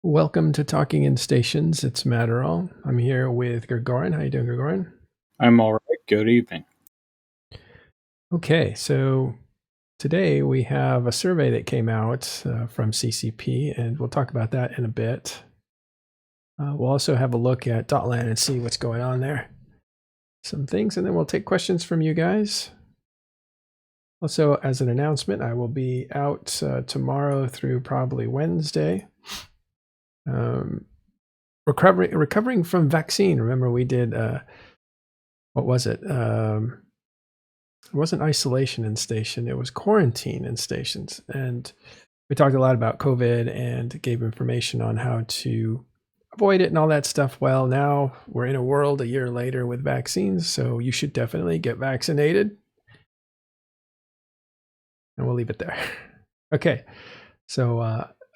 Welcome to Talking in Stations. It's Matterall. I'm here with Gregorin. How you doing, Gregorin? I'm all right. Good evening. Okay, so today we have a survey that came out from CCP, and we'll talk about that in a bit. We'll also have a look at Dotland and see what's going on there. Some things, and then we'll take questions from you guys. Also, as an announcement, I will be out tomorrow through probably Wednesday. Recovering from vaccine. Remember, we did what was it? It wasn't isolation in station; it was quarantine in stations, and we talked a lot about COVID and gave information on how to avoid it and all that stuff. Well, now we're in a world a year later with vaccines, so you should definitely get vaccinated. And we'll leave it there. Okay, so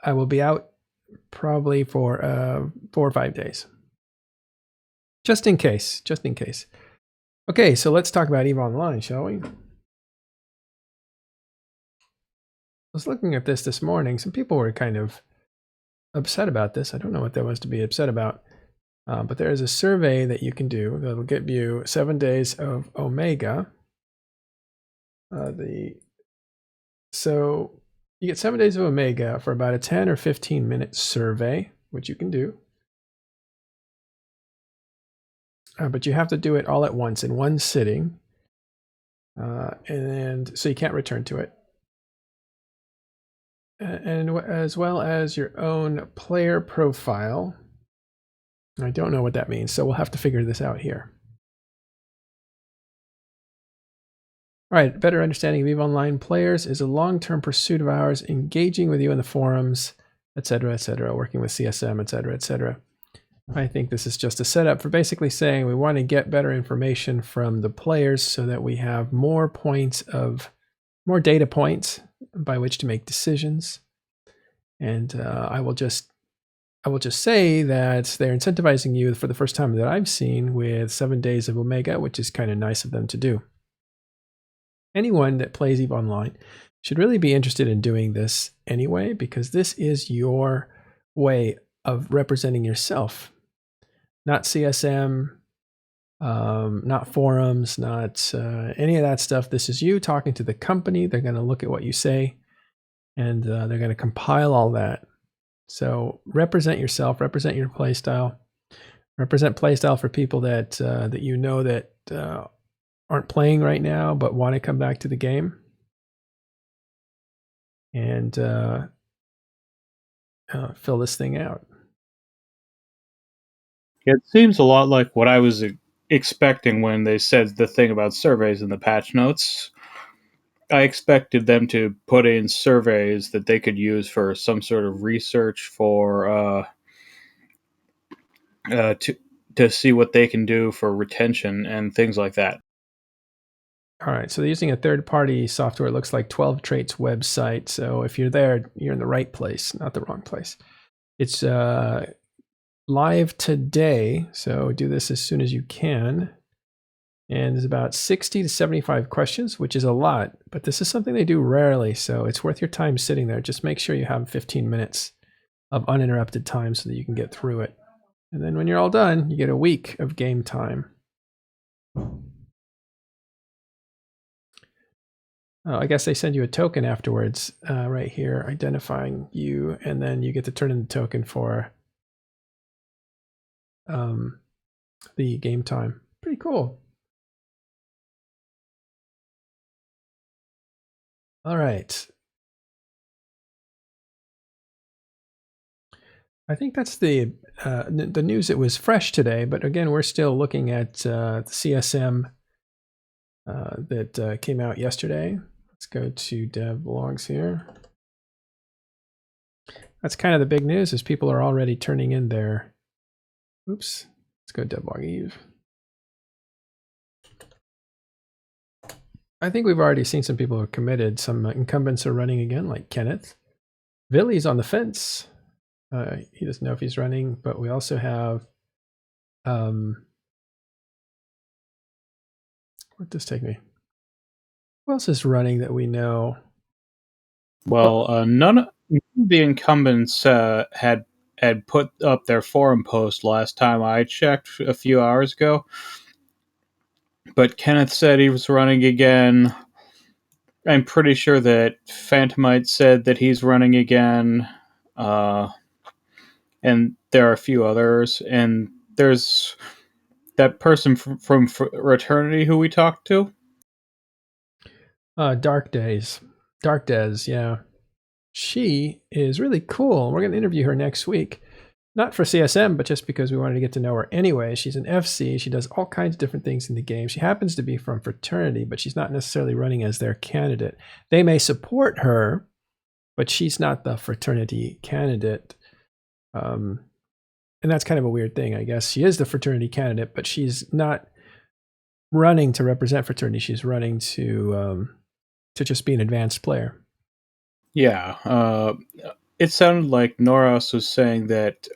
I will be out probably for 4 or 5 days. Just in case. Okay, so let's talk about EVE Online, shall we? I was looking at this morning. Some people were kind of upset about this. I don't know what there was to be upset about. But there is a survey that you can do that'll get you 7 days of Omega. So you get 7 days of Omega for about a 10 or 15 minute survey, which you can do. But you have to do it all at once in one sitting. And so you can't return to it. And as well as your own player profile. I don't know what that means, so we'll have to figure this out here. All right, better understanding of EVE Online players is a long-term pursuit of ours, engaging with you in the forums, etc., working with CSM, etc. I think this is just a setup for basically saying we want to get better information from the players so that we have more data points by which to make decisions. And I will just say that they're incentivizing you for the first time that I've seen with 7 days of Omega, which is kind of nice of them to do. Anyone that plays EVE Online should really be interested in doing this anyway, because this is your way of representing yourself. Not CSM, not forums, not any of that stuff. This is you talking to the company. They're going to look at what you say, and they're going to compile all that. So represent yourself, represent your playstyle, represent playstyle for people that that you know that aren't playing right now but want to come back to the game, and fill this thing out. It seems a lot like what I was expecting when they said the thing about surveys in the patch notes. I expected them to put in surveys that they could use for some sort of research for to see what they can do for retention and things like that. All right, so they're using a third-party software. It looks like 12 Traits website. So if you're there, you're in the right place, not the wrong place. It's live today, so do this as soon as you can. And there's about 60 to 75 questions, which is a lot, but this is something they do rarely, so it's worth your time sitting there. Just make sure you have 15 minutes of uninterrupted time so that you can get through it. And then when you're all done, you get a week of game time. I guess they send you a token afterwards, right here, identifying you, and then you get to turn in the token for the game time. Pretty cool. All right. I think that's the news that was fresh today, but again, we're still looking at the CSM that came out yesterday. Let's go to dev logs here. That's kind of the big news, is people are already turning in their, oops, let's go devlog Eve. I think we've already seen some people who are committed. Some incumbents are running again, like Kenneth. Villy's on the fence. He doesn't know if he's running, but we also have, where'd this take me? Who else is running that we know? Well, none of the incumbents had had put up their forum post last time I checked a few hours ago. But Kenneth said he was running again. I'm pretty sure that Phantomite said that he's running again. And there are a few others. And there's that person from Fraternity who we talked to. Dark Des, yeah. She is really cool. We're going to interview her next week. Not for CSM, but just because we wanted to get to know her anyway. She's an FC. She does all kinds of different things in the game. She happens to be from Fraternity, but she's not necessarily running as their candidate. They may support her, but she's not the Fraternity candidate. And that's kind of a weird thing, I guess. She is the Fraternity candidate, but she's not running to represent Fraternity. She's running to just be an advanced player. Yeah. It sounded like Noros was saying that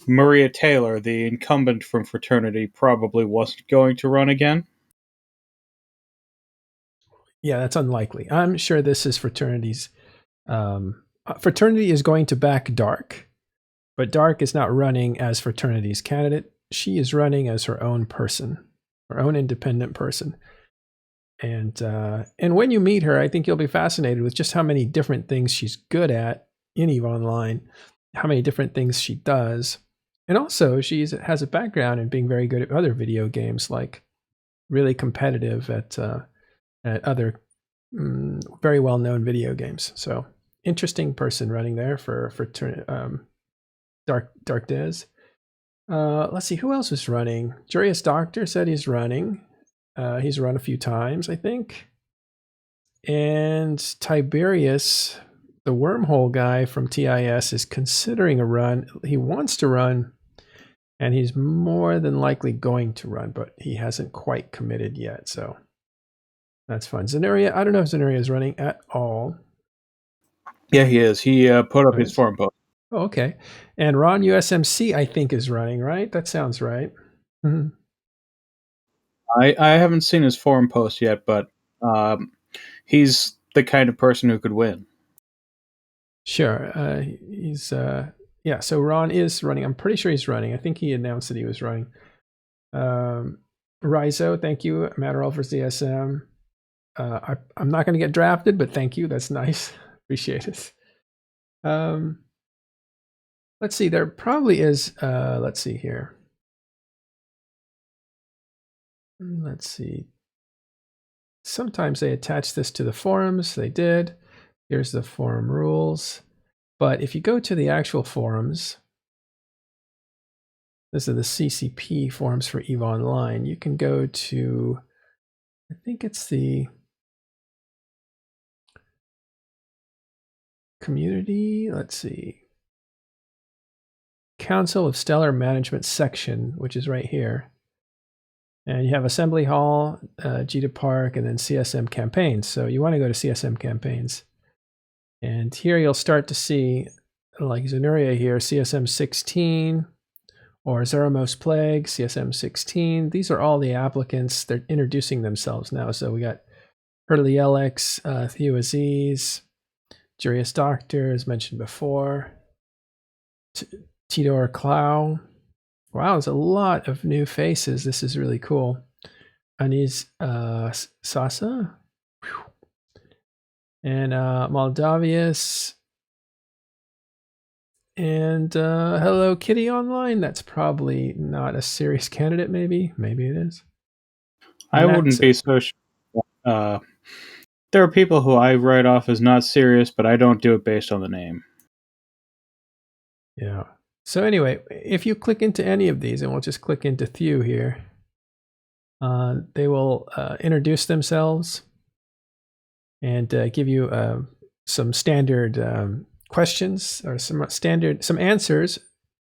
Maria Taylor, the incumbent from Fraternity, probably wasn't going to run again. Yeah, that's unlikely. I'm sure this is Fraternity's. Fraternity is going to back Dark, but Dark is not running as Fraternity's candidate. She is running as her own person, her own independent person. And when you meet her, I think you'll be fascinated with just how many different things she's good at in EVE Online, how many different things she does. And also, she has a background in being very good at other video games, like really competitive at other very well-known video games. So interesting person running there for Dark Des. Let's see, who else is running? Jurious Doctor said he's running. He's run a few times, I think. And Tiberius, the wormhole guy from TIS, is considering a run. He wants to run, and he's more than likely going to run, but he hasn't quite committed yet. So that's fun. Zenuria, I don't know if Zenuria is running at all. Yeah, he is. He put up his forum post. Oh, okay. And Ron USMC, I think, is running, right? That sounds right. Mm-hmm. I haven't seen his forum post yet, but he's the kind of person who could win. Sure. He's yeah, so Ron is running. I'm pretty sure he's running. I think he announced that he was running. Rizo, thank you. Matterall for CSM. I'm not going to get drafted, but thank you. That's nice. Appreciate it. Let's see. There probably is. Let's see here. Let's see. Sometimes they attach this to the forums. They did. Here's the forum rules. But if you go to the actual forums, this is the CCP forums for EVE Online. You can go to, I think it's the community. Let's see. Council of Stellar Management section, which is right here. And you have Assembly Hall, Gita Park, and then CSM campaigns. So you want to go to CSM campaigns. And here you'll start to see, like Zenuria here, CSM 16, or Zeramos Plague, CSM 16. These are all the applicants. They're introducing themselves now. So we got Hurley Alex, Theo Aziz, Jurious Doctor, as mentioned before, Tidor Clow. Wow, there's a lot of new faces. This is really cool. Aniz Sasa. Whew. And Moldavius. And Hello Kitty Online. That's probably not a serious candidate, maybe. Maybe it is. I wouldn't be so sure. There are people who I write off as not serious, but I don't do it based on the name. Yeah. So anyway, if you click into any of these, and we'll just click into Thew here, they will introduce themselves and give you some standard questions, or some answers,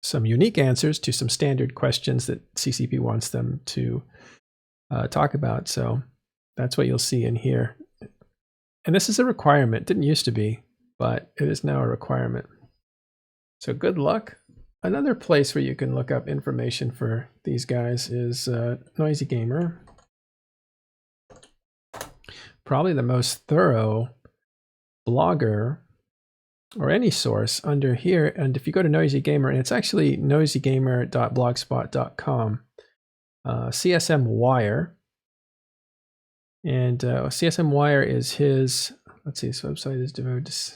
some unique answers to some standard questions that CCP wants them to talk about. So that's what you'll see in here. And this is a requirement. It didn't used to be, but it is now a requirement. So good luck. Another place where you can look up information for these guys is Noisy Gamer. Probably the most thorough blogger or any source under here. And if you go to Noisy Gamer, and it's actually noisygamer.blogspot.com, CSM Wire. And CSM Wire is his, let's see, his website is devoted to,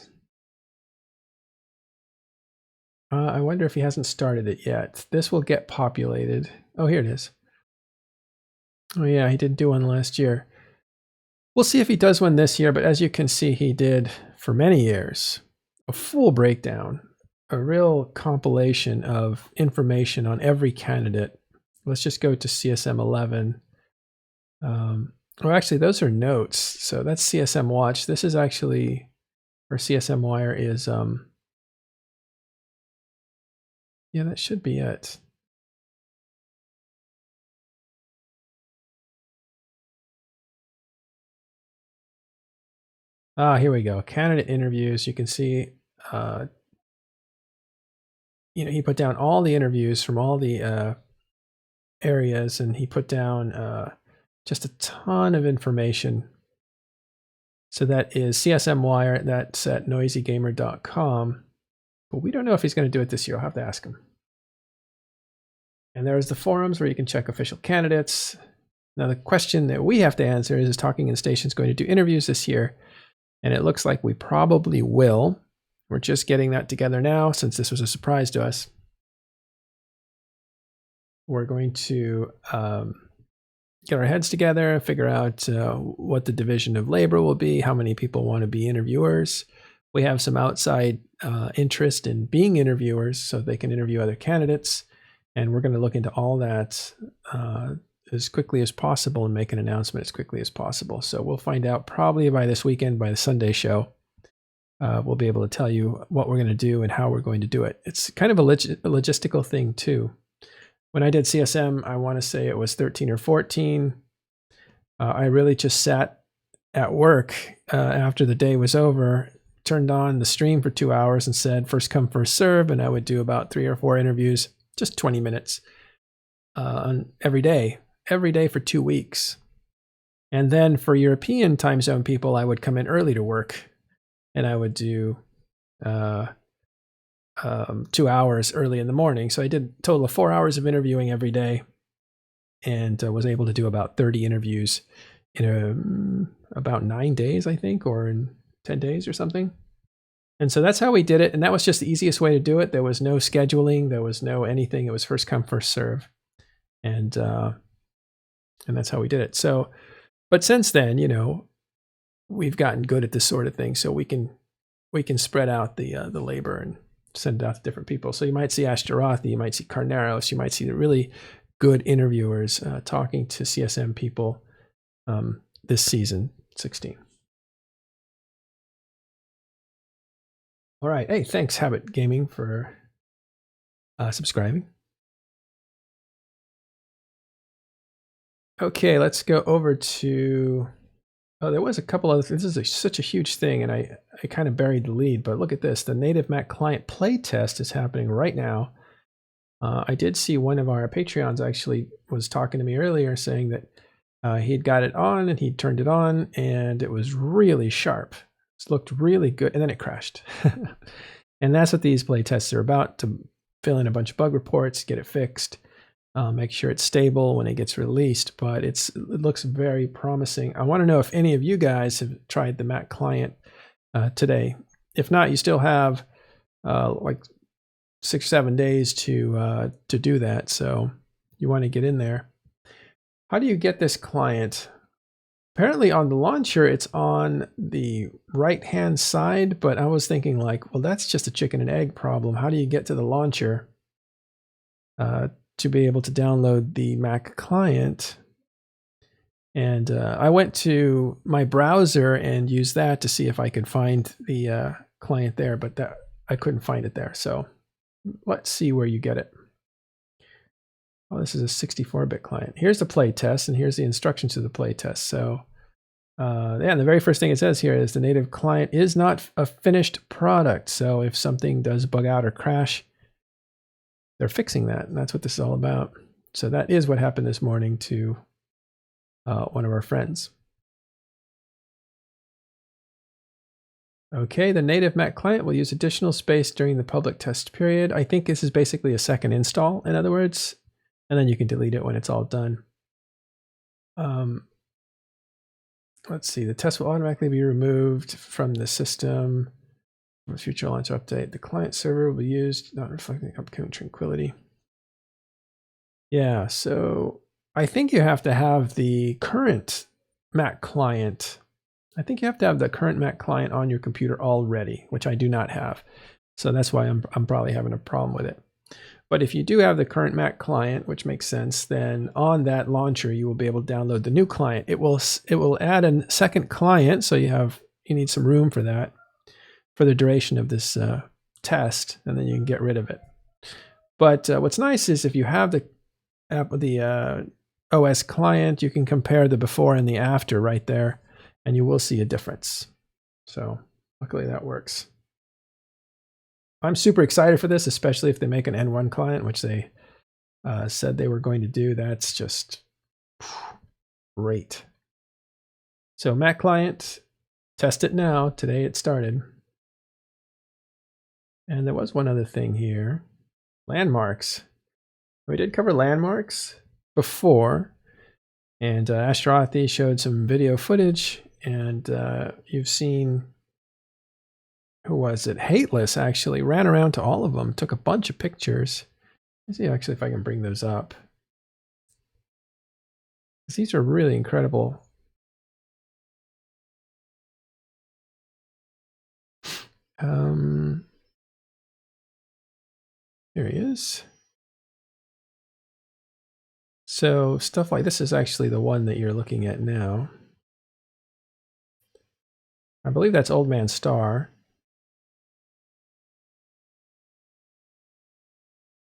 I wonder if he hasn't started it yet. This will get populated. Oh, here it is. Oh yeah, he did do one last year. We'll see if he does one this year, but as you can see, he did for many years a full breakdown, a real compilation of information on every candidate. Let's just go to CSM 11. Oh, actually, those are notes. So that's CSM Watch. This is actually, or CSM Wire is, yeah, that should be it. Ah, here we go. Candidate interviews. You can see, he put down all the interviews from all the areas, and he put down just a ton of information. So that is CSM Wire. That's at noisygamer.com. But we don't know if he's going to do it this year. I'll have to ask him. And there's the forums where you can check official candidates. Now, the question that we have to answer is Talking in Stations going to do interviews this year? And it looks like we probably will. We're just getting that together now since this was a surprise to us. We're going to get our heads together, figure out what the division of labor will be, how many people want to be interviewers. We have some outside interest in being interviewers so they can interview other candidates. And we're going to look into all that as quickly as possible and make an announcement as quickly as possible. So we'll find out probably by this weekend, by the Sunday show. We'll be able to tell you what we're going to do and how we're going to do it. It's kind of a logistical thing too. When I did CSM, I want to say it was 13 or 14. I really just sat at work after the day was over, turned on the stream for 2 hours and said, first come, first serve. And I would do about 3 or 4 interviews, just 20 minutes every day for 2 weeks. And then for European time zone people, I would come in early to work and I would do 2 hours early in the morning. So I did a total of 4 hours of interviewing every day and was able to do about 30 interviews in about 9 days, I think, or in 10 days or something. And so that's how we did it. And that was just the easiest way to do it. There was no scheduling. There was no anything. It was first come, first serve. And that's how we did it. So, but since then, we've gotten good at this sort of thing. So we can spread out the labor and send it out to different people. So you might see Ashtarothi, you might see Carneros, you might see the really good interviewers talking to CSM people this season 16. All right. Hey, thanks, Habit Gaming, for subscribing. Okay, let's go over to... Oh, there was a couple other things. This is such a huge thing, and I kind of buried the lead, but look at this. The native Mac client playtest is happening right now. I did see one of our Patreons actually was talking to me earlier saying that he'd got it on and he'd turned it on and it was really sharp. It looked really good, and then it crashed. And that's what these playtests are about, to fill in a bunch of bug reports, get it fixed. Make sure it's stable when it gets released, but it looks very promising. I want to know if any of you guys have tried the Mac client today. If not, you still have like 6 or 7 days to do that. So you want to get in there. How do you get this client? Apparently on the launcher, it's on the right-hand side, but I was thinking like, well, that's just a chicken and egg problem. How do you get to the launcher to be able to download the Mac client? And I went to my browser and used that to see if I could find the client there, but I couldn't find it there. So let's see where you get it. Oh, this is a 64-bit client. Here's the play test, and here's the instructions to the play test. So yeah, the very first thing it says here is the native client is not a finished product. So if something does bug out or crash, they're fixing that, and that's what this is all about. So that is what happened this morning to one of our friends. Okay, the native Mac client will use additional space during the public test period. I think this is basically a second install, in other words, and then you can delete it when it's all done. Let's see, the test will automatically be removed from the system. For future launch update, the client server will be used, not reflecting upcoming tranquility. Yeah, so I think you have to have the current Mac client. I think you have to have the current Mac client on your computer already, which I do not have. So that's why I'm probably having a problem with it. But if you do have the current Mac client, which makes sense, then on that launcher you will be able to download the new client. It will add a second client, so you need some room for that for the duration of this test, and then you can get rid of it. But what's nice is if you have the OS client, you can compare the before and the after right there, and you will see a difference. So luckily that works. I'm super excited for this, especially if they make an N1 client, which they said they were going to do. That's just great. So Mac client, test it now. Today it started. And there was one other thing here. Landmarks. We did cover landmarks before, and Ashtarothi showed some video footage, and you've seen, who was it? Hateless actually ran around to all of them, took a bunch of pictures. Let's see actually if I can bring those up. These are really incredible. Here he is. So stuff like this is actually the one that you're looking at now. I believe that's Old Man Star.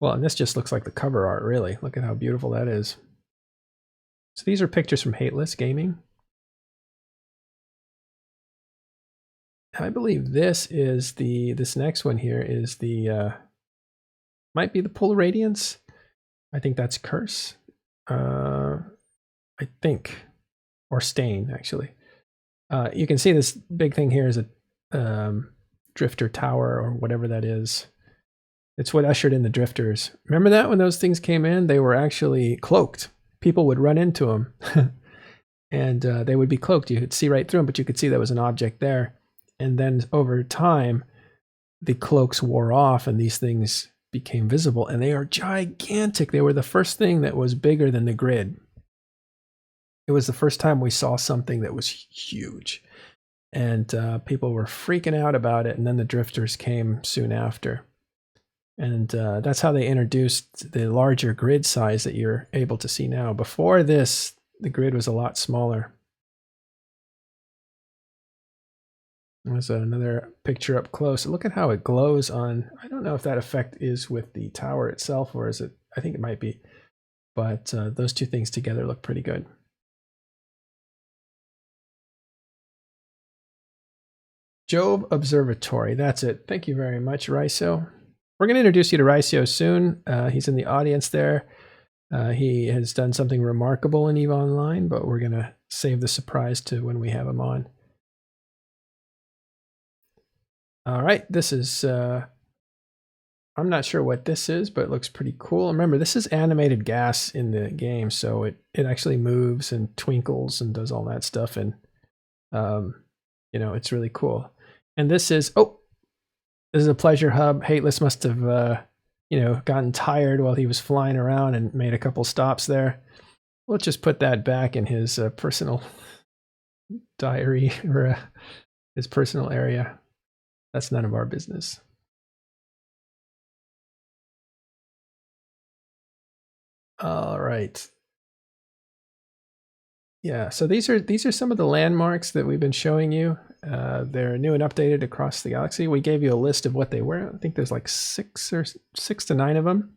Well, and this just looks like the cover art, really. Look at how beautiful that is. So these are pictures from Hateless Gaming. I believe this is this next one here is might be the Polar Radiance. I think that's Curse. I think, or Stain actually. You can see this big thing here is a drifter tower or whatever that is. It's what ushered in the drifters. Remember that when those things came in, they were actually cloaked. People would run into them and they would be cloaked. You could see right through them, but you could see there was an object there. And then over time, the cloaks wore off and these things became visible, and they are gigantic. They were the first thing that was bigger than the grid. It was the first time we saw something that was huge, and people were freaking out about it. And then the drifters came soon after, and that's how they introduced the larger grid size that you're able to see now. Before this, the grid was a lot smaller. There's another picture up close. Look at how it glows on. I don't know if that effect is with the tower itself, or is it? I think it might be. But those two things together look pretty good. Jove Observatory. That's it. Thank you very much, Raiso. We're going to introduce you to Raiso soon. He's in the audience there. He has done something remarkable in EVE Online, but we're going to save the surprise to when we have him on. All right, this is, I'm not sure what this is, but it looks pretty cool. Remember, this is animated gas in the game, so it actually moves and twinkles and does all that stuff, and, you know, it's really cool. And this is, oh, this is a pleasure hub. Hateless must have, you know, gotten tired while he was flying around and made a couple stops there. Let's just put that back in his personal diary, or his personal area. That's none of our business. All right. Yeah, so these are some of the landmarks that we've been showing you. They're new and updated across the galaxy. We gave you a list of what they were. I think there's like 6 to 9 of them.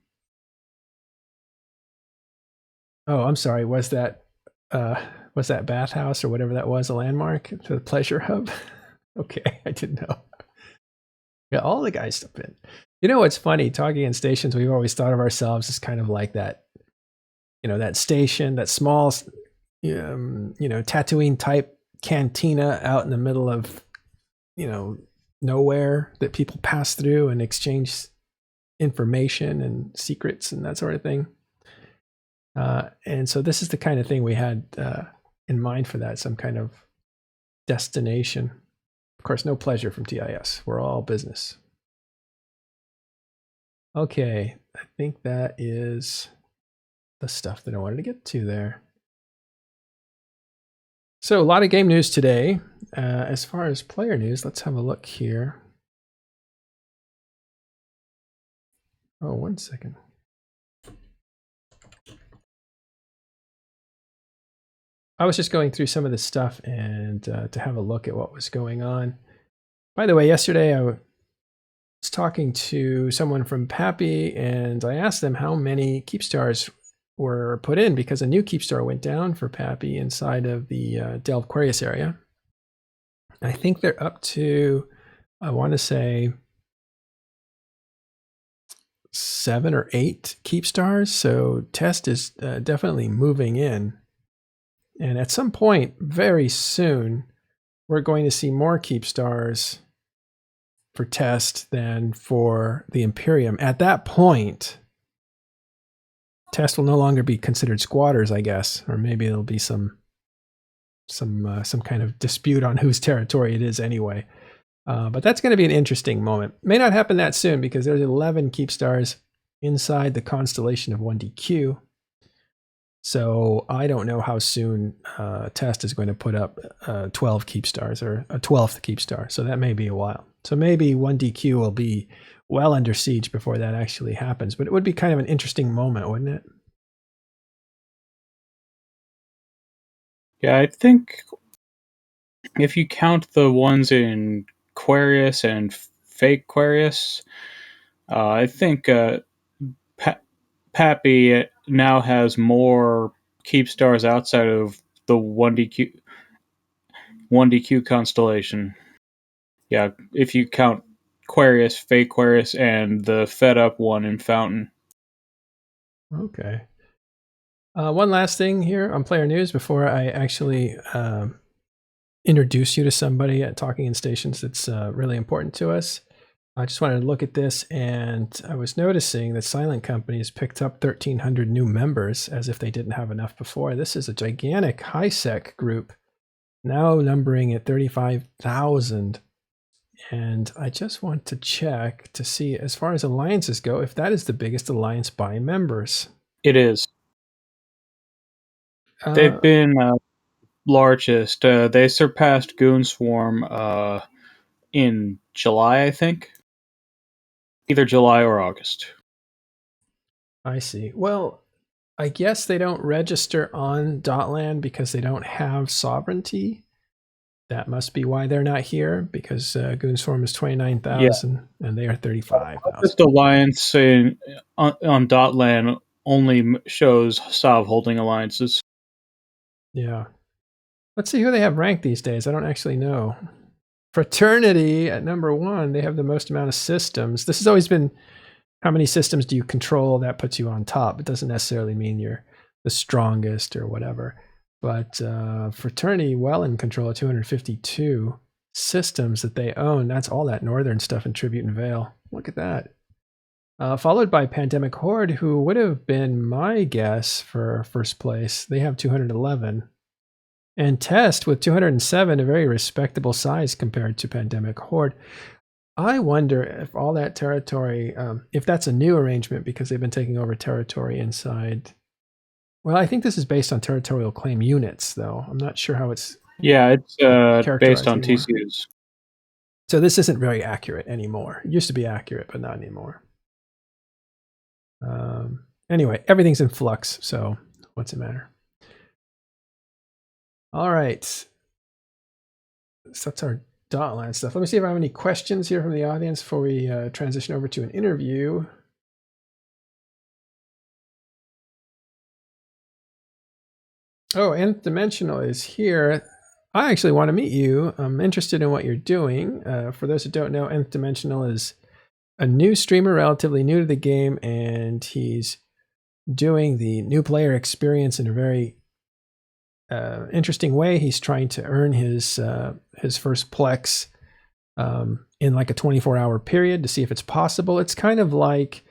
Oh, I'm sorry. Was that bathhouse or whatever that was a landmark to the pleasure hub? Okay, I didn't know. Yeah, all the guys step in. You know what's funny? Talking in stations, we've always thought of ourselves as kind of like that, you know, that station, that small, you know, Tatooine type cantina out in the middle of, you know, nowhere that people pass through and exchange information and secrets and that sort of thing. And so this is the kind of thing we had in mind for that, some kind of destination. Of course, no pleasure from TIS. We're all business. Okay, I think that is the stuff that I wanted to get to there. So a lot of game news today. As far as player news, let's have a look here. Oh, 1 second. I was just going through some of this stuff and to have a look at what was going on. By the way, yesterday I was talking to someone from PAPI and I asked them how many keep stars were put in because a new keep star went down for PAPI inside of the Delve Aquarius area. I think they're up to, I want to say, 7 or 8 keep stars. So test is definitely moving in. And at some point, very soon, we're going to see more keep stars for test than for the Imperium. At that point, test will no longer be considered squatters, I guess, or maybe there'll be some kind of dispute on whose territory it is anyway. But that's going to be an interesting moment. May not happen that soon because there's 11 keep stars inside the constellation of 1DQ. So I don't know how soon test is going to put up 12 keep stars or a 12th keep star. So that may be a while. So maybe 1DQ will be well under siege before that actually happens. But it would be kind of an interesting moment, wouldn't it? Yeah, I think if you count the ones in Aquarius and fake Aquarius, I think PAPI now has more keep stars outside of the 1DQ constellation. Yeah, if you count Aquarius, fake Aquarius, and the fed up one in Fountain. Okay. One last thing here on player news before I actually introduce you to somebody at Talking in Stations that's really important to us. I just wanted to look at this, and I was noticing that Silent Company has picked up 1,300 new members as if they didn't have enough before. This is a gigantic high-sec group, now numbering at 35,000. And I just want to check to see, as far as alliances go, if that is the biggest alliance by members. It is. They've been largest. They surpassed Goon Swarm in July, I think. Either July or August. I see. Well, I guess they don't register on Dotland because they don't have sovereignty. That must be why they're not here, because Goon Swarm is 29,000 and they are 35,000. This alliance on Dotland only shows Sov holding alliances. Yeah. Let's see who they have ranked these days. I don't actually know. Fraternity at number 1, they have the most amount of systems. This has always been how many systems do you control, that puts you on top. It doesn't necessarily mean you're the strongest or whatever. But Fraternity, well in control of 252 systems that they own. That's all that northern stuff in Tribute and Veil. Look at that. Followed by Pandemic Horde, who would have been my guess for first place. They have 211. And Test with 207, a very respectable size compared to Pandemic Horde. I wonder if all that territory, if that's a new arrangement because they've been taking over territory inside. Well, I think this is based on territorial claim units, though. I'm not sure how it's. Yeah, it's based on anymore. TCUs. So this isn't very accurate anymore. It used to be accurate, but not anymore. Anyway, everything's in flux, so what's it matter? All right. So that's our Dotland stuff. Let me see if I have any questions here from the audience before we transition over to an interview. Oh, Nth Dimensional is here. I actually want to meet you. I'm interested in what you're doing. For those who don't know, Nth Dimensional is a new streamer, relatively new to the game, and he's doing the new player experience in a very interesting way. He's trying to earn his first Plex in like a 24-hour period to see if it's possible. It's kind of like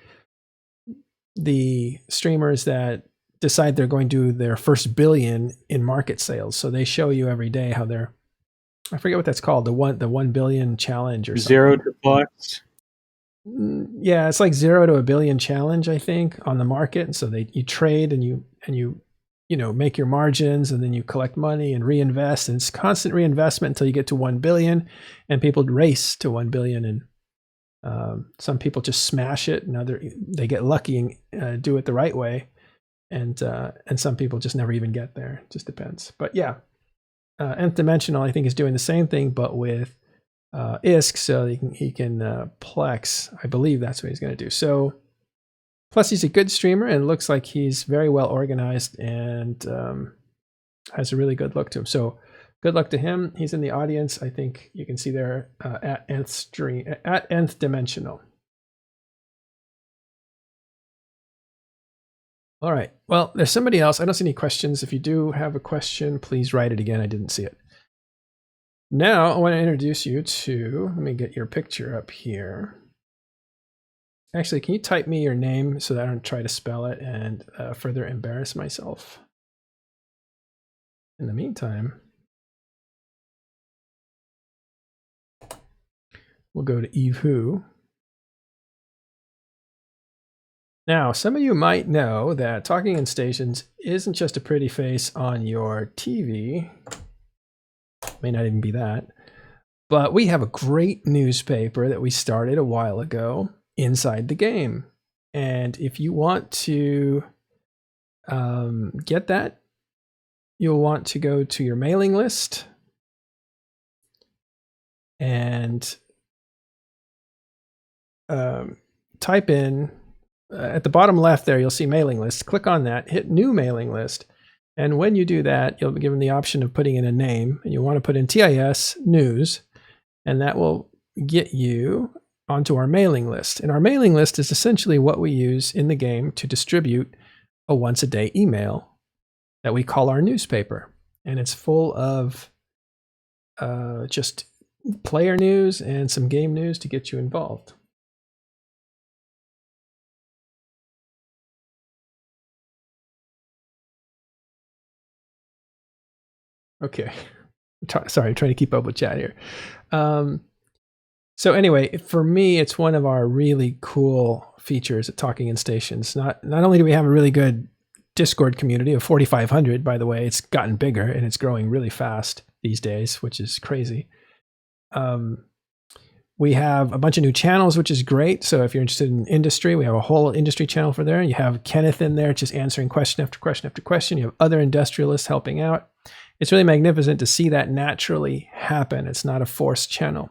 the streamers that decide they're going to do their first billion in market sales. So they show you every day how they're, I forget what that's called, the 1 billion challenge or something. 0 to bucks. Yeah, it's like 0 to a billion challenge, I think, on the market. And so you trade and you make your margins, and then you collect money and reinvest, and it's constant reinvestment until you get to 1 billion, and people race to 1 billion. And some people just smash it, and they get lucky and do it the right way. And some people just never even get there. It just depends. But yeah, Nth Dimensional, I think, is doing the same thing, but with ISK, so he can Plex. I believe that's what he's going to do. So, plus he's a good streamer, and it looks like he's very well organized and has a really good look to him. So, good luck to him. He's in the audience. I think you can see there at Nth Dimensional. All right. Well, there's somebody else. I don't see any questions. If you do have a question, please write it again. I didn't see it. Now, I want to introduce you to, let me get your picture up here. Actually, can you type me your name so that I don't try to spell it and further embarrass myself? In the meantime, we'll go to Eve Who. Now, some of you might know that Talking in Stations isn't just a pretty face on your TV. May not even be that. But we have a great newspaper that we started a while ago, Inside the Game. And if you want to get that, you'll want to go to your mailing list and type in, at the bottom left there, you'll see mailing list. Click on that, hit new mailing list. And when you do that, you'll be given the option of putting in a name, and you want to put in TIS News, and that will get you onto our mailing list. And our mailing list is essentially what we use in the game to distribute a once-a-day email that we call our newspaper. And it's full of just player news and some game news to get you involved. Okay. Sorry, I'm trying to keep up with chat here. So anyway, for me, it's one of our really cool features at Talking in Stations. Not only do we have a really good Discord community of 4,500, by the way, it's gotten bigger and it's growing really fast these days, which is crazy. We have a bunch of new channels, which is great. So if you're interested in industry, we have a whole industry channel for there. You have Kenneth in there just answering question after question after question. You have other industrialists helping out. It's really magnificent to see that naturally happen. It's not a forced channel.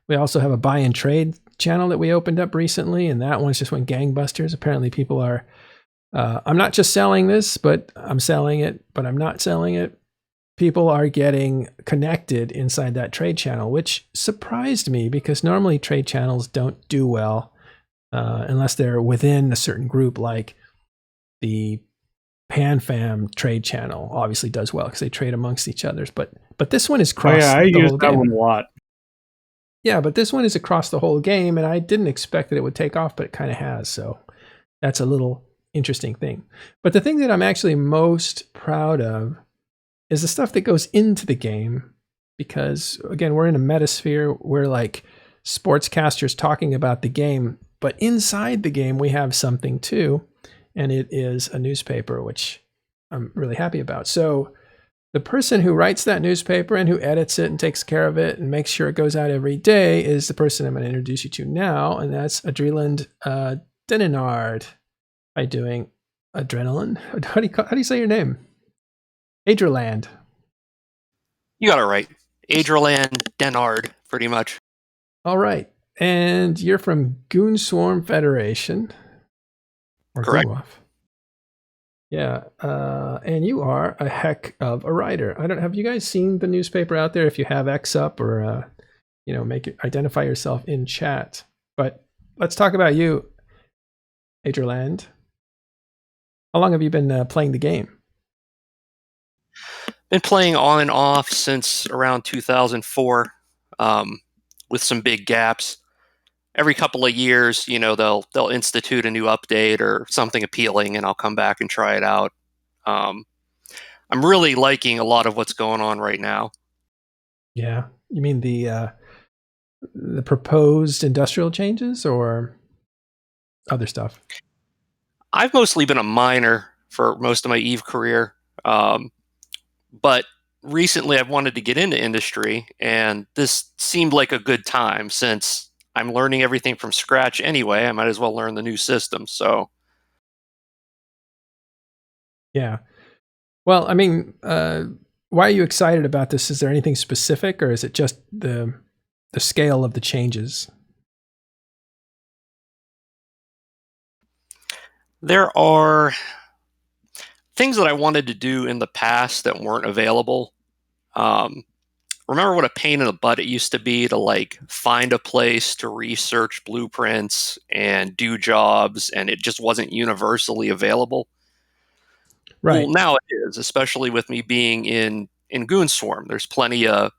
We also have a buy and trade channel that we opened up recently, and that one's just went gangbusters. Apparently people are, I'm not just selling this, but I'm selling it, but I'm not selling it. People are getting connected inside that trade channel, which surprised me because normally trade channels don't do well unless they're within a certain group, like the PanFam trade channel obviously does well because they trade amongst each others. But this one is across the whole game. I use that one a lot. Yeah, but this one is across the whole game, and I didn't expect that it would take off, but it kind of has. So that's a little interesting thing. But the thing that I'm actually most proud of is the stuff that goes into the game, because again, we're in a metasphere. We're like sportscasters talking about the game, but inside the game, we have something too. And it is a newspaper, which I'm really happy about. So the person who writes that newspaper and who edits it and takes care of it and makes sure it goes out every day is the person I'm going to introduce you to now, and that's Adreland Deninard. How you doing, Adrenaline? How do you say your name? Adreland. You got it right. Adreland Deninard, pretty much. All right. And you're from Goon Swarm Federation. Or correct. Yeah. And you are a heck of a writer. Have you guys seen the newspaper out there? If you have X up or, identify yourself in chat. But let's talk about you, Adreland. How long have you been playing the game? Been playing on and off since around 2004. with some big gaps. Every couple of years, they'll institute a new update or something appealing, and I'll come back and try it out. Um, I'm really liking a lot of what's going on right now. Yeah. You mean the proposed industrial changes or other stuff? I've mostly been a miner for most of my Eve career, but recently I've wanted to get into industry, and this seemed like a good time since I'm learning everything from scratch anyway. I might as well learn the new system. So Yeah. Well, I mean, why are you excited about this? Is there anything specific, or is it just the scale of the changes? there are things that I wanted to do in the past that weren't available. Um, Remember what a pain in the butt it used to be to like find a place to research blueprints and do jobs, and it just wasn't universally available. Well, Right. now it is, especially with me being in Goon Swarm. There's plenty of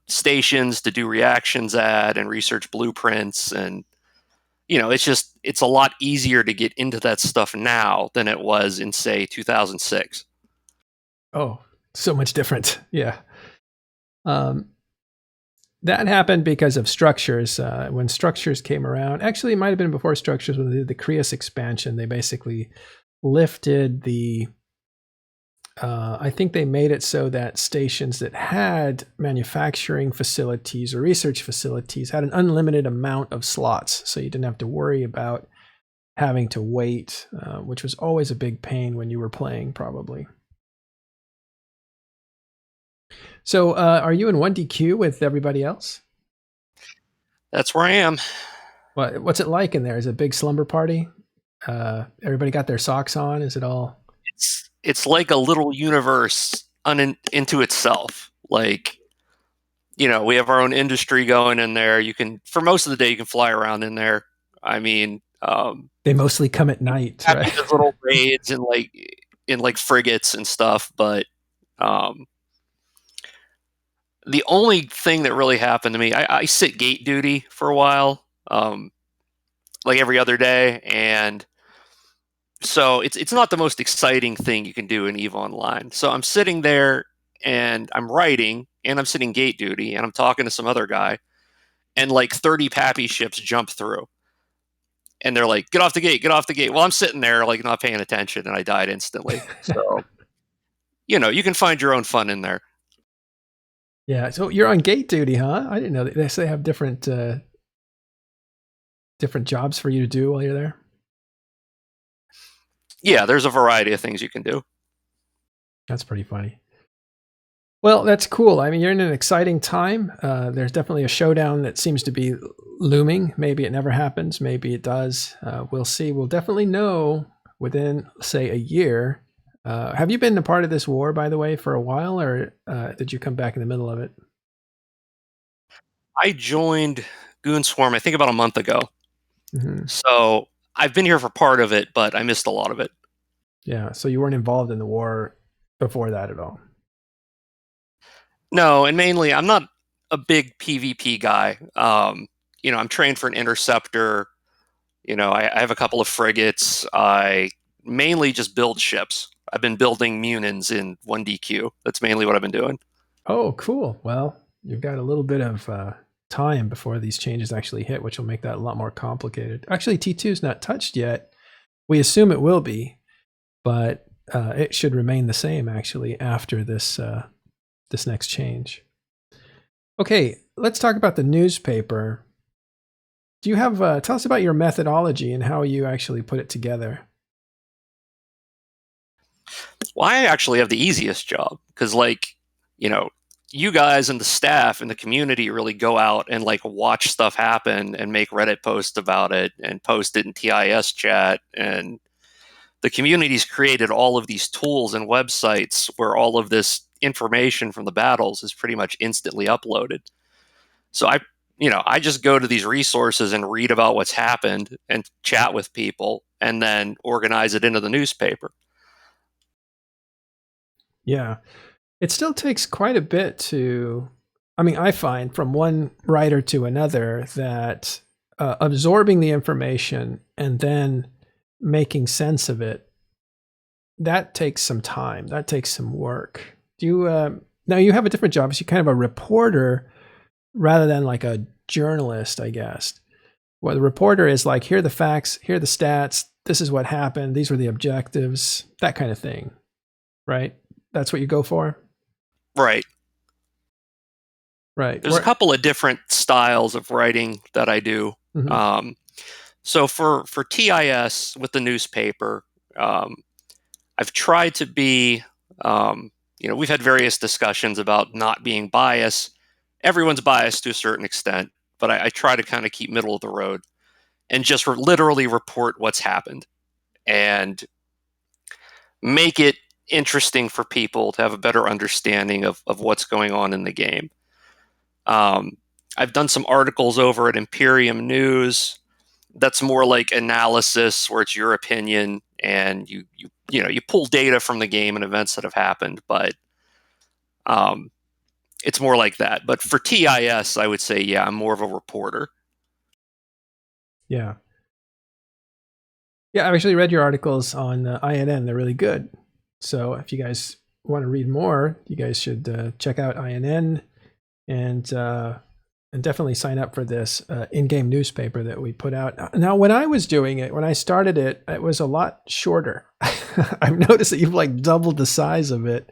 stations to do reactions at and research blueprints, and it's a lot easier to get into that stuff now than it was in say 2006. Oh, so much different. Yeah. Um, that happened because of structures. When structures came around, actually, it might have been before structures. When they did the Creus expansion, they basically lifted the. I think they made it so that stations that had manufacturing facilities or research facilities had an unlimited amount of slots, so you didn't have to worry about having to wait, which was always a big pain when you were playing, probably. So, are you in 1DQ with everybody else? That's where I am. What's it like in there? Is it a big slumber party? Everybody got their socks on? Is it all? It's like a little universe into itself. Like, we have our own industry going in there. You can, for most of the day, you can fly around in there. I mean, They mostly come at night, having right? those little raids and like frigates and stuff, but um, the only thing that really happened to me, I sit gate duty for a while, like every other day, and so it's not the most exciting thing you can do in Eve Online. So I'm sitting there and I'm writing and I'm sitting gate duty and I'm talking to some other guy, and like 30 PAPI ships jump through. And they're like, get off the gate, get off the gate. Well, I'm sitting there like not paying attention and I died instantly. So, you can find your own fun in there. Yeah. So you're on gate duty, huh? I didn't know that. They have different jobs for you to do while you're there. Yeah, there's a variety of things you can do. That's pretty funny. Well, that's cool. I mean, you're in an exciting time. There's definitely a showdown that seems to be looming. Maybe it never happens. Maybe it does. We'll see. We'll definitely know within, say, a year. Have you been a part of this war, by the way, for a while, or did you come back in the middle of it? I joined Goon Swarm, I think about a month ago. Mm-hmm. So I've been here for part of it, but I missed a lot of it. Yeah. So you weren't involved in the war before that at all. No, and mainly I'm not a big PvP guy. I'm trained for an interceptor. I have a couple of frigates. I mainly just build ships. I've been building Munins in 1DQ. That's mainly what I've been doing. Oh, cool. Well, you've got a little bit of time before these changes actually hit, which will make that a lot more complicated. Actually, T2 is not touched yet. We assume it will be, but it should remain the same actually after this next change. Okay, let's talk about the newspaper. Do you have tell us about your methodology and how you actually put it together? Well, I actually have the easiest job because, you guys and the staff and the community really go out and watch stuff happen and make Reddit posts about it and post it in TIS chat. And the community's created all of these tools and websites where all of this information from the battles is pretty much instantly uploaded. So I just go to these resources and read about what's happened and chat with people and then organize it into the newspaper. Yeah. It still takes quite a bit to I mean, I find from one writer to another that absorbing the information and then making sense of it, that takes some time. That takes some work. Do you, now you have a different job. So you're kind of a reporter rather than like a journalist, I guess. Well, the reporter is like, here are the facts, here are the stats, this is what happened, these were the objectives, that kind of thing, right? That's what you go for? Right. Right. There's a couple of different styles of writing that I do. Mm-hmm. So for TIS with the newspaper, I've tried to be, we've had various discussions about not being biased. Everyone's biased to a certain extent, but I try to kind of keep middle of the road and just literally report what's happened and make it interesting for people to have a better understanding of what's going on in the game. I've done some articles over at Imperium News. That's more like analysis, where it's your opinion and you pull data from the game and events that have happened. But it's more like that. But for TIS, I would say, yeah, I'm more of a reporter. Yeah. Yeah, I've actually read your articles on INN. They're really good. So if you guys want to read more, you guys should check out INN and definitely sign up for this in-game newspaper that we put out. Now, when I was doing it, when I started it, it was a lot shorter. I've noticed that you've like doubled the size of it.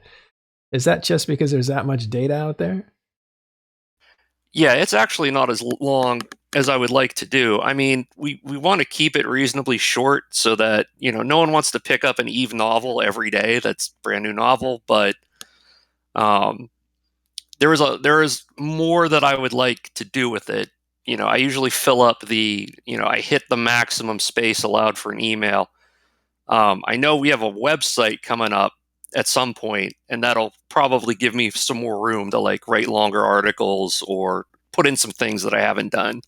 Is that just because there's that much data out there? Yeah, it's actually not as long as I would like to do. I mean, we want to keep it reasonably short so that, no one wants to pick up an Eve novel every day that's a brand new novel, but there is more that I would like to do with it. I usually fill up I hit the maximum space allowed for an email. I know we have a website coming up at some point, and that'll probably give me some more room to like write longer articles or put in some things that I haven't done.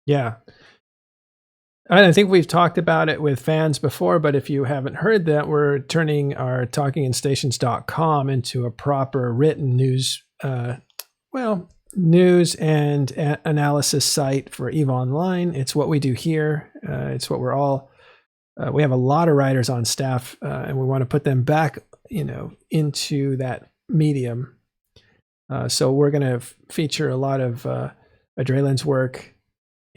Yeah. I think we've talked about it with fans before, but if you haven't heard that, we're turning our talkinginstations.com into a proper written news, news and analysis site for EVE Online. It's what we do here. It's what we're all, we have a lot of writers on staff, and we want to put them back, into that medium. So we're going to feature a lot of Adreland's work,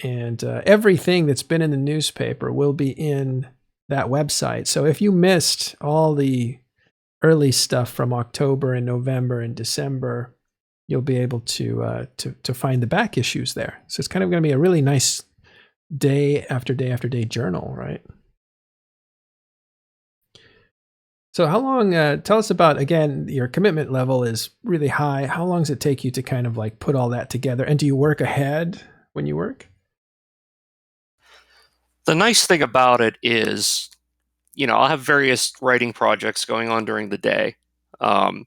and everything that's been in the newspaper will be in that website. So if you missed all the early stuff from October and November and December, you'll be able to find the back issues there. So it's kind of going to be a really nice day after day after day journal, right? So how long, tell us about, again, your commitment level is really high. How long does it take you to kind of like put all that together? And do you work ahead when you work? The nice thing about it is, I'll have various writing projects going on during the day. Because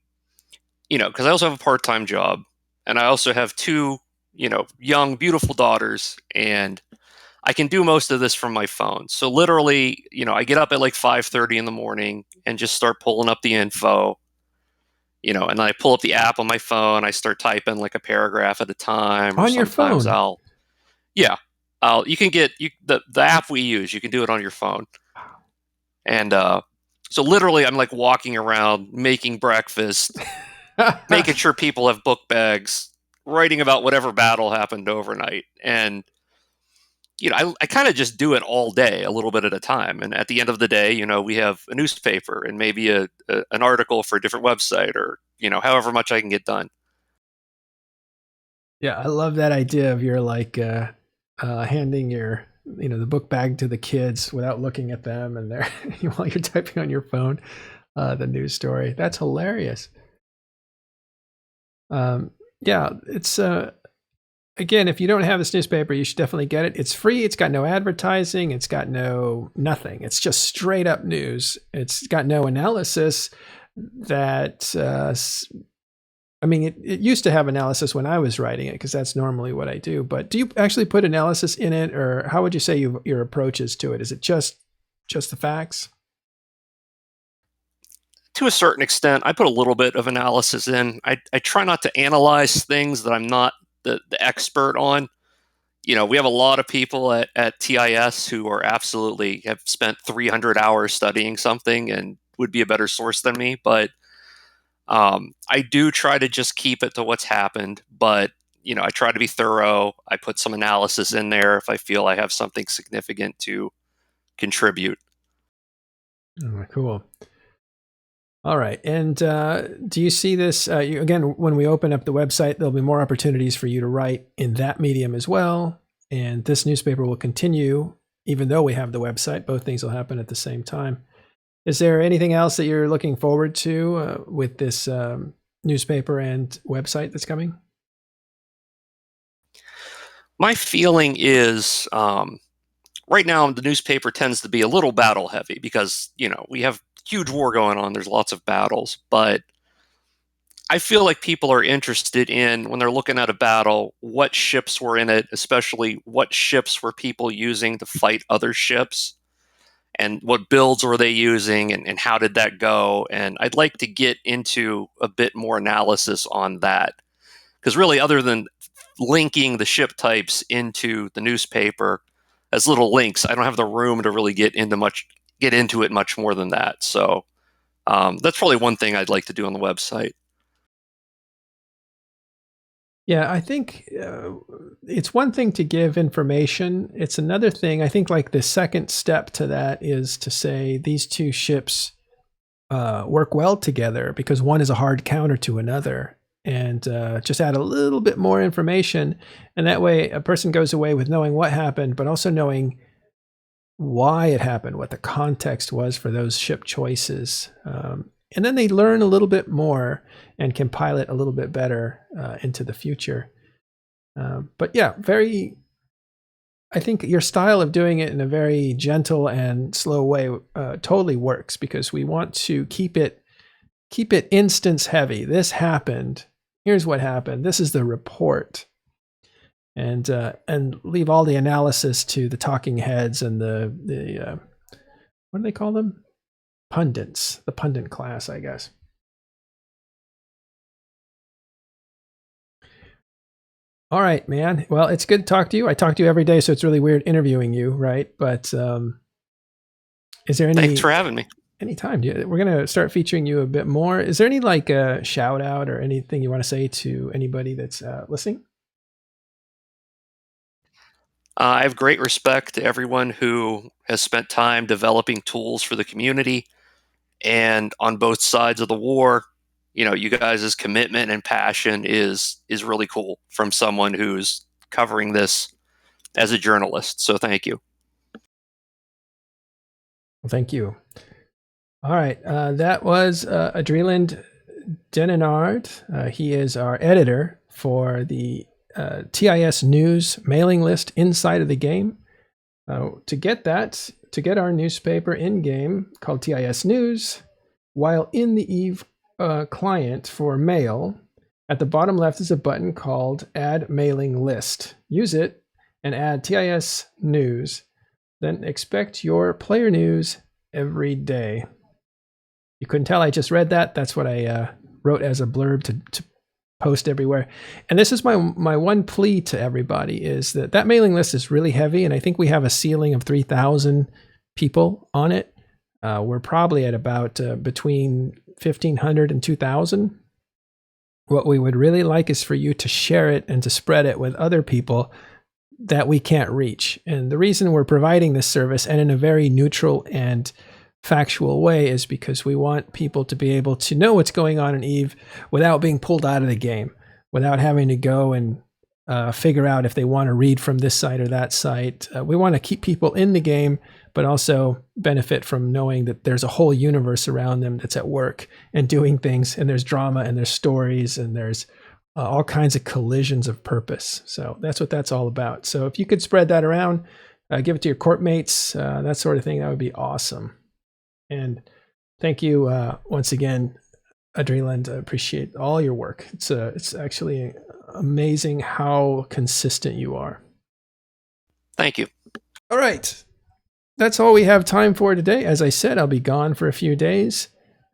I also have a part-time job, and I also have two, young, beautiful daughters, and I can do most of this from my phone. So literally, I get up at like 5:30 in the morning and just start pulling up the info, and I pull up the app on my phone. I start typing like a paragraph at a time. On your phone? You can get the app we use. You can do it on your phone. And so literally, I'm like walking around, making breakfast, making sure people have book bags, writing about whatever battle happened overnight. And I kind of just do it all day, a little bit at a time. And at the end of the day, we have a newspaper and maybe an article for a different website, or, however much I can get done. Yeah, I love that idea of your like handing your, the book bag to the kids without looking at them, and they're while you're typing on your phone the news story. That's hilarious. Yeah, it's again, if you don't have this newspaper, you should definitely get it. It's free. It's got no advertising. It's got nothing. It's just straight up news. It's got no analysis that, it used to have analysis when I was writing it, because that's normally what I do. But do you actually put analysis in it, or how would you say your approach is to it? Is it just the facts? to a certain extent, I put a little bit of analysis in. I try not to analyze things that I'm not the expert on. We have a lot of people at TIS who are absolutely have spent 300 hours studying something and would be a better source than me. But I do try to just keep it to what's happened. But, I try to be thorough. I put some analysis in there if I feel I have something significant to contribute. Oh, cool. All right. And do you see this? Again, when we open up the website, there'll be more opportunities for you to write in that medium as well. And this newspaper will continue, even though we have the website. Both things will happen at the same time. Is there anything else that you're looking forward to with this newspaper and website that's coming? My feeling is right now the newspaper tends to be a little battle heavy because, we have huge war going on. There's lots of battles, but I feel like people are interested in, when they're looking at a battle, what ships were in it, especially what ships were people using to fight other ships, and what builds were they using, and how did that go. And I'd like to get into a bit more analysis on that. Because really, other than linking the ship types into the newspaper as little links, I don't have the room to really get into it much more than that. So that's probably one thing I'd like to do on the website. Yeah, I think it's one thing to give information. It's another thing. I think like the second step to that is to say these two ships work well together because one is a hard counter to another, and just add a little bit more information. And that way a person goes away with knowing what happened, but also knowing why it happened, what the context was for those ship choices. And then they learn a little bit more and can pilot a little bit better into the future. But yeah, I think your style of doing it in a very gentle and slow way totally works, because we want to keep it instance heavy. This happened. Here's what happened. This is the report. And leave all the analysis to the talking heads and the what do they call them? Pundits, the pundit class, I guess. All right, man. Well, it's good to talk to you. I talk to you every day, so it's really weird interviewing you, right? But is there any? Thanks for having me. Anytime. We're going to start featuring you a bit more. Is there any like a shout out or anything you want to say to anybody that's listening? I have great respect to everyone who has spent time developing tools for the community. And on both sides of the war, you guys' commitment and passion is really cool from someone who's covering this as a journalist. So thank you. Well, thank you. All right. That was Adreland Deninard. He is our editor for the TIS News mailing list inside of the game. To get our newspaper in-game called TIS News, while in the Eve client for mail, at the bottom left is a button called Add Mailing List. Use it and add TIS News. Then expect your player news every day. You couldn't tell I just read that. That's what I wrote as a blurb to post everywhere. And this is my one plea to everybody, is that mailing list is really heavy, and I think we have a ceiling of 3,000 people on it. We're probably at about between 1,500 and 2,000. What we would really like is for you to share it and to spread it with other people that we can't reach. And the reason we're providing this service, and in a very neutral and factual way, is because we want people to be able to know what's going on in Eve without being pulled out of the game, without having to go and figure out if they want to read from this site or that site. We want to keep people in the game, but also benefit from knowing that there's a whole universe around them that's at work and doing things, and there's drama and there's stories and there's all kinds of collisions of purpose. So that's what that's all about. So if you could spread that around, give it to your court mates, that sort of thing, that would be awesome. And thank you once again, Adreland. I appreciate all your work. It's actually amazing how consistent you are. Thank you. All right. That's all we have time for today. As I said, I'll be gone for a few days.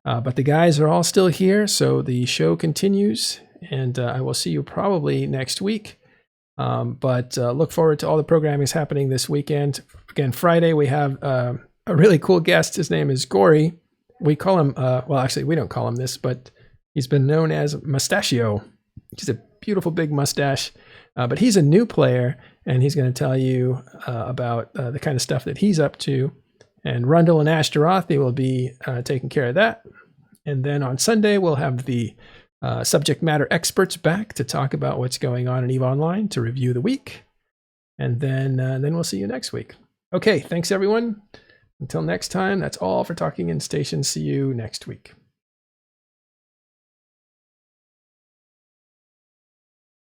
But the guys are all still here, so the show continues, and I will see you probably next week. But look forward to all the programming is happening this weekend. Again, Friday we have a really cool guest. His name is Gory. We call him, well, actually, we don't call him this, but he's been known as Mustachio. He's a beautiful big mustache, but he's a new player, and he's going to tell you about the kind of stuff that he's up to. And Rundle and Ashtarothi will be taking care of that. And then on Sunday, we'll have the subject matter experts back to talk about what's going on in EVE Online, to review the week. And then we'll see you next week. Okay, thanks everyone. Until next time, that's all for Talking in Station. See you next week.